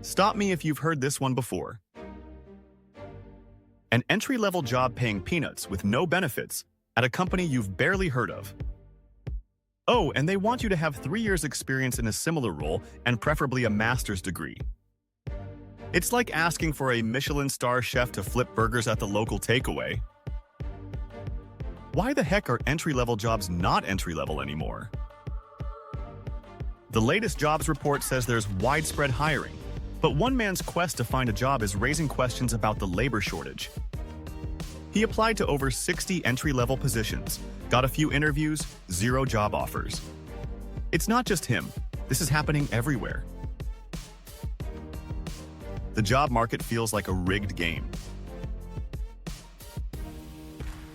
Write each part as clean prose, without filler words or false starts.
Stop me if you've heard this one before. An entry-level job paying peanuts with no benefits at a company you've barely heard of. Oh, and they want you to have 3 years experience in a similar role and preferably a master's degree. It's like asking for a Michelin star chef to flip burgers at the local takeaway. Why the heck are entry-level jobs not entry-level anymore? The latest jobs report says there's widespread hiring, but one man's quest to find a job is raising questions about the labor shortage. He applied to over 60 entry-level positions, got a few interviews, 0 job offers. It's not just him. This is happening everywhere. The job market feels like a rigged game.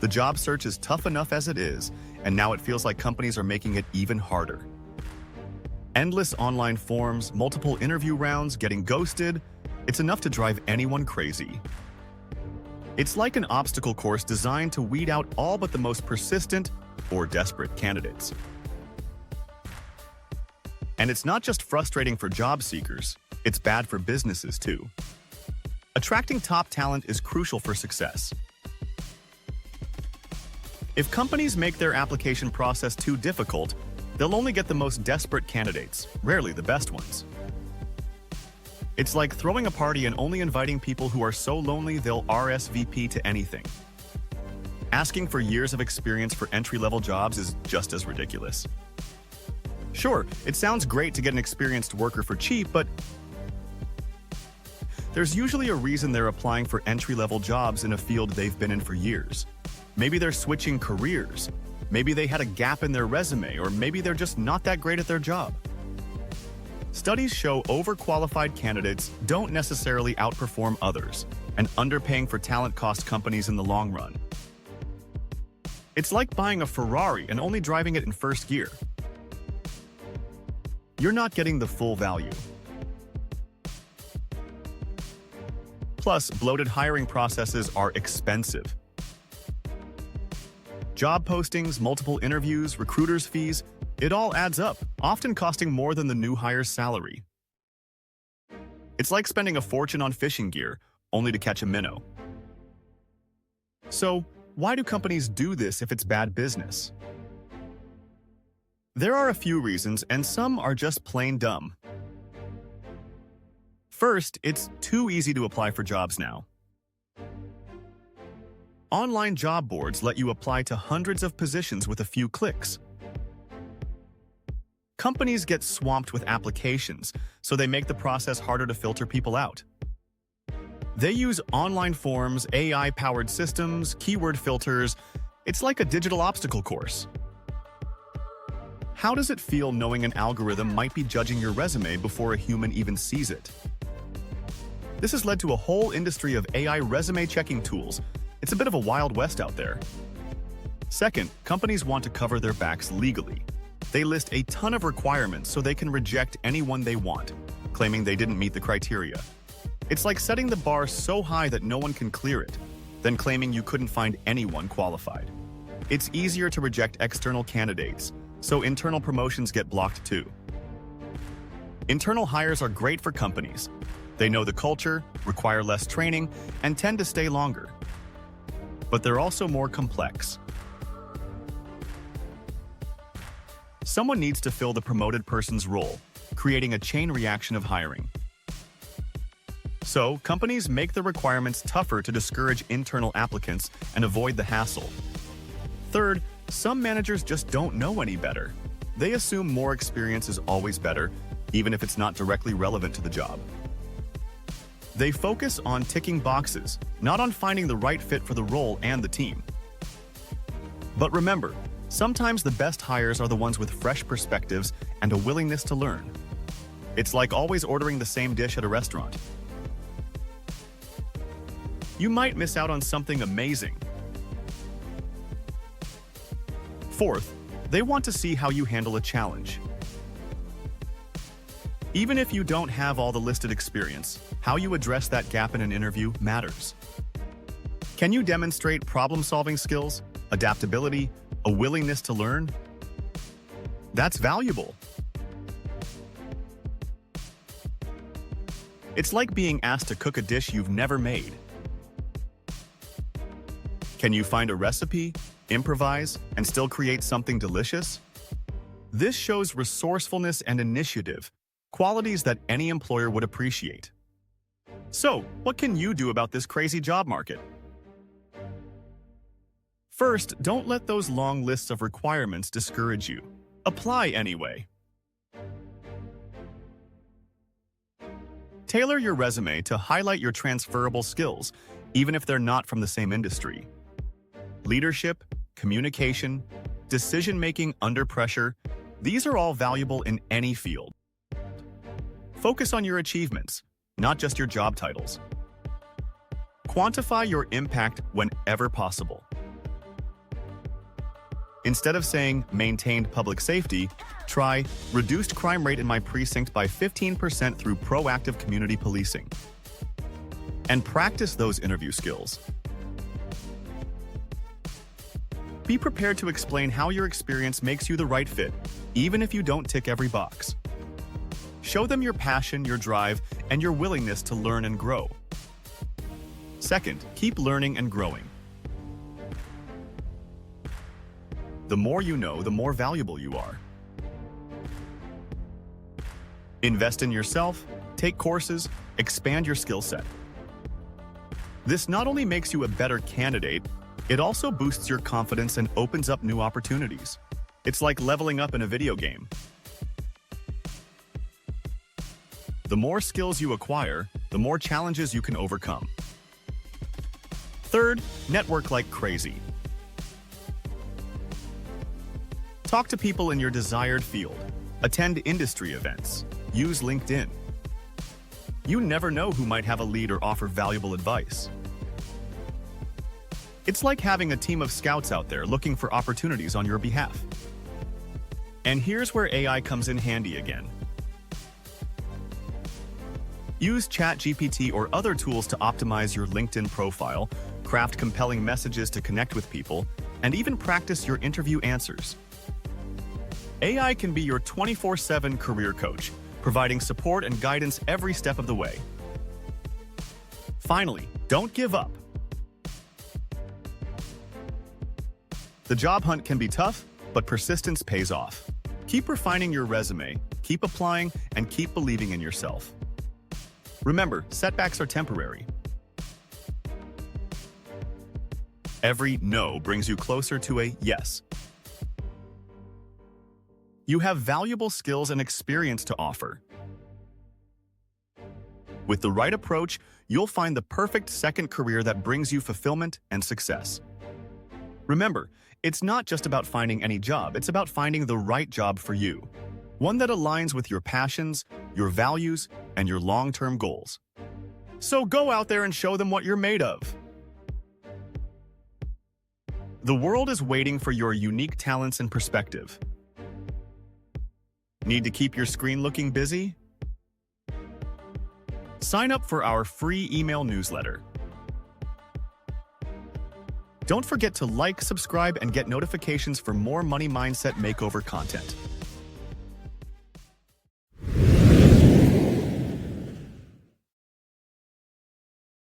The job search is tough enough as it is, and now it feels like companies are making it even harder. Endless online forms, multiple interview rounds, getting ghosted, it's enough to drive anyone crazy. It's like an obstacle course designed to weed out all but the most persistent or desperate candidates. And it's not just frustrating for job seekers, it's bad for businesses too. Attracting top talent is crucial for success. If companies make their application process too difficult, they'll only get the most desperate candidates, rarely the best ones. It's like throwing a party and only inviting people who are so lonely they'll RSVP to anything. Asking for years of experience for entry-level jobs is just as ridiculous. Sure, it sounds great to get an experienced worker for cheap, but there's usually a reason they're applying for entry-level jobs in a field they've been in for years. Maybe they're switching careers. Maybe they had a gap in their resume, or maybe they're just not that great at their job. Studies show overqualified candidates don't necessarily outperform others, and underpaying for talent costs companies in the long run. It's like buying a Ferrari and only driving it in first gear. You're not getting the full value. Plus, bloated hiring processes are expensive. Job postings, multiple interviews, recruiters' fees, it all adds up, often costing more than the new hire's salary. It's like spending a fortune on fishing gear, only to catch a minnow. So, why do companies do this if it's bad business? There are a few reasons, and some are just plain dumb. First, it's too easy to apply for jobs now. Online job boards let you apply to hundreds of positions with a few clicks. Companies get swamped with applications, so they make the process harder to filter people out. They use online forms, AI-powered systems, keyword filters. It's like a digital obstacle course. How does it feel knowing an algorithm might be judging your resume before a human even sees it? This has led to a whole industry of AI resume checking tools. It's a bit of a wild west out there. Second, companies want to cover their backs legally. They list a ton of requirements so they can reject anyone they want, claiming they didn't meet the criteria. It's like setting the bar so high that no one can clear it, then claiming you couldn't find anyone qualified. It's easier to reject external candidates, so internal promotions get blocked too. Internal hires are great for companies. They know the culture, require less training, and tend to stay longer. But they're also more complex. Someone needs to fill the promoted person's role, creating a chain reaction of hiring. So, companies make the requirements tougher to discourage internal applicants and avoid the hassle. Third, some managers just don't know any better. They assume more experience is always better, even if it's not directly relevant to the job. They focus on ticking boxes, not on finding the right fit for the role and the team. But remember, sometimes the best hires are the ones with fresh perspectives and a willingness to learn. It's like always ordering the same dish at a restaurant. You might miss out on something amazing. Fourth, they want to see how you handle a challenge. Even if you don't have all the listed experience, how you address that gap in an interview matters. Can you demonstrate problem-solving skills, adaptability, a willingness to learn? That's valuable. It's like being asked to cook a dish you've never made. Can you find a recipe, improvise, and still create something delicious? This shows resourcefulness and initiative, qualities that any employer would appreciate. So, what can you do about this crazy job market? First, don't let those long lists of requirements discourage you. Apply anyway. Tailor your resume to highlight your transferable skills, even if they're not from the same industry. Leadership, communication, decision-making under pressure, these are all valuable in any field. Focus on your achievements, not just your job titles. Quantify your impact whenever possible. Instead of saying maintained public safety, try reduced crime rate in my precinct by 15% through proactive community policing. And practice those interview skills. Be prepared to explain how your experience makes you the right fit, even if you don't tick every box. Show them your passion, your drive, and your willingness to learn and grow. Second, keep learning and growing. The more you know, the more valuable you are. Invest in yourself, take courses, expand your skill set. This not only makes you a better candidate, it also boosts your confidence and opens up new opportunities. It's like leveling up in a video game. The more skills you acquire, the more challenges you can overcome. Third, network like crazy. Talk to people in your desired field. Attend industry events. Use LinkedIn. You never know who might have a lead or offer valuable advice. It's like having a team of scouts out there looking for opportunities on your behalf. And here's where AI comes in handy again. Use ChatGPT or other tools to optimize your LinkedIn profile, craft compelling messages to connect with people, and even practice your interview answers. AI can be your 24/7 career coach, providing support and guidance every step of the way. Finally, don't give up. The job hunt can be tough, but persistence pays off. Keep refining your resume, keep applying, and keep believing in yourself. Remember, setbacks are temporary. Every no brings you closer to a yes. You have valuable skills and experience to offer. With the right approach, you'll find the perfect second career that brings you fulfillment and success. Remember, it's not just about finding any job, it's about finding the right job for you. One that aligns with your passions, your values, and your long-term goals. So go out there and show them what you're made of. The world is waiting for your unique talents and perspective. Need to keep your screen looking busy? Sign up for our free email newsletter. Don't forget to like, subscribe, and get notifications for more money mindset makeover content.